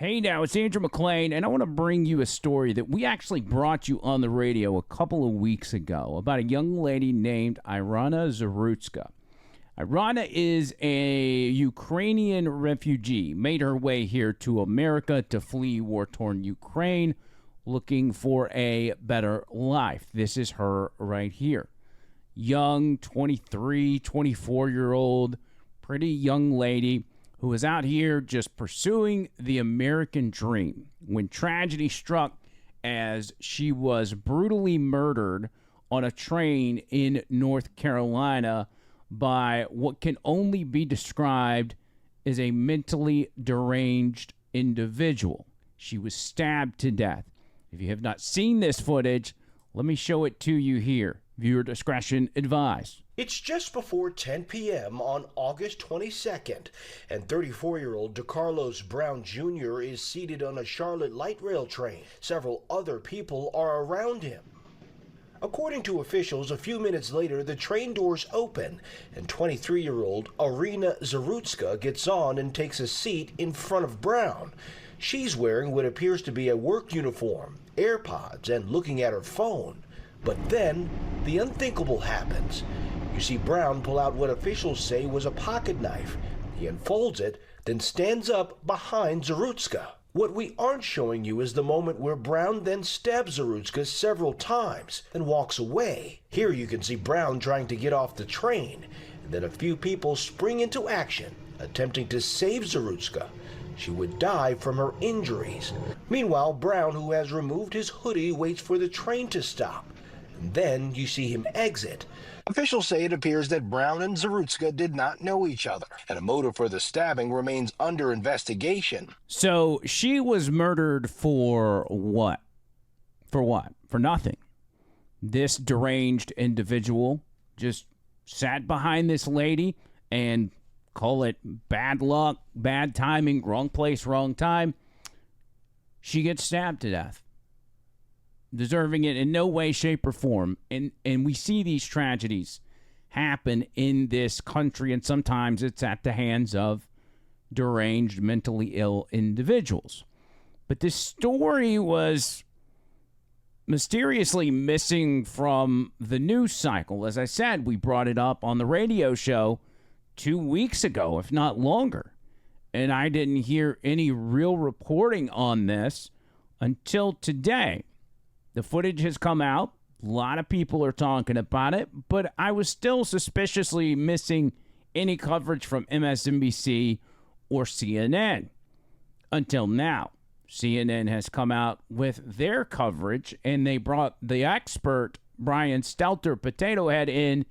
Hey now, it's Andrew McLean, and I want to bring you a story that we actually brought you on the radio a couple of weeks ago about a young lady named Irina Zarutska. Irina is a Ukrainian refugee, made her way here to America to flee war-torn Ukraine, looking for a better life. This is her right here. Young, 23, 24-year-old, pretty young lady who was out here just pursuing the American dream when tragedy struck as she was brutally murdered on a train in North Carolina by what can only be described as a mentally deranged individual. She was stabbed to death. If you have not seen this footage, let me show it to you here. Viewer discretion advised. It's just before 10 p.m. on August 22nd, and 34-year-old DeCarlos Brown Jr. is seated on a Charlotte light rail train. Several other people are around him. According to officials, a few minutes later, the train doors open, and 23-year-old Irina Zarutska gets on and takes a seat in front of Brown. She's wearing what appears to be a work uniform, AirPods, and looking at her phone. But then, the unthinkable happens. You see Brown pull out what officials say was a pocket knife. He unfolds it, then stands up behind Zarutska. What we aren't showing you is the moment where Brown then stabs Zarutska several times and walks away. Here you can see Brown trying to get off the train, and then a few people spring into action, attempting to save Zarutska. She would die from her injuries. Meanwhile, Brown, who has removed his hoodie, waits for the train to stop. And then you see him exit. Officials say it appears that Brown and Zarutska did not know each other, and a motive for the stabbing remains under investigation. So she was murdered for what? For what? For nothing. This deranged individual just sat behind this lady and call it bad luck, bad timing, wrong place, wrong time. She gets stabbed to death, deserving it in no way, shape, or form. And we see these tragedies happen in this country, and sometimes it's at the hands of deranged, mentally ill individuals. But this story was mysteriously missing from the news cycle. As I said, we brought it up on the radio show 2 weeks ago, if not longer. And I didn't hear any real reporting on this until today. The footage has come out. A lot of people are talking about it, but I was still suspiciously missing any coverage from MSNBC or CNN until now. CNN has come out with their coverage, and they brought the expert Brian Stelter, Potato Head, in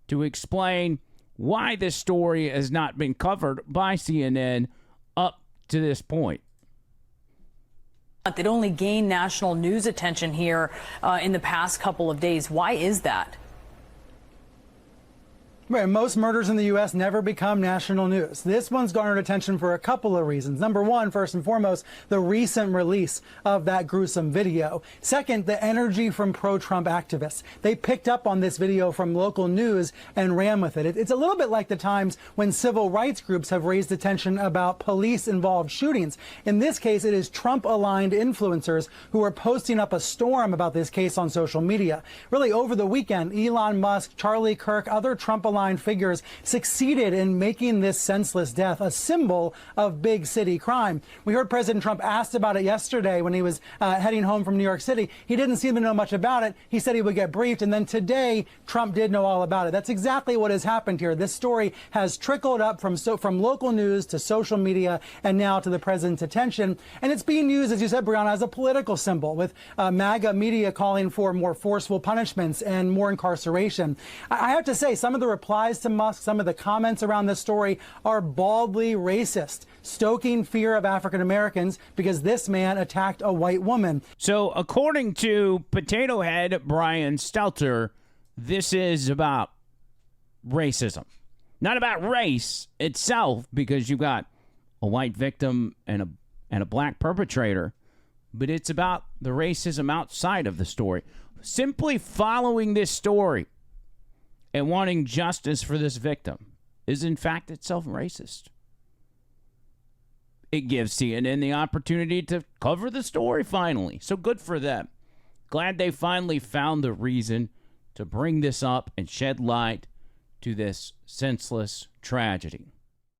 to explain why this story has not been covered by CNN up to this point. It only gained national news attention here in the past couple of days. Why is that? Right, most murders in the U.S. never become national news. This one's garnered attention for a couple of reasons. Number one, first and foremost, the recent release of that gruesome video. Second, the energy from pro-Trump activists. They picked up on this video from local news and ran with it. It's a little bit like the times when civil rights groups have raised attention about police-involved shootings. In this case, it is Trump-aligned influencers who are posting up a storm about this case on social media. Really, over the weekend, Elon Musk, Charlie Kirk, other Trump-aligned figures succeeded in making this senseless death a symbol of big city crime. We heard President Trump asked about it yesterday when he was heading home from New York City. He didn't seem to know much about it. He said he would get briefed, and then today Trump did know all about it. That's exactly what has happened here. This story has trickled up from local news to social media and now to the president's attention, and it's being used, as you said, Brianna, as a political symbol, with MAGA media calling for more forceful punishments and more incarceration. I have to say, some of the replies to Musk, some of the comments around this story are baldly racist, stoking fear of African Americans because this man attacked a white woman. So according to Potato Head Brian Stelter, this is about racism. Not about race itself, because you've got a white victim and a black perpetrator, but it's about the racism outside of the story. Simply following this story and wanting justice for this victim is in fact itself racist. it gives CNN the opportunity to cover the story finally. So good for them. Glad they finally found the reason to bring this up and shed light to this senseless tragedy.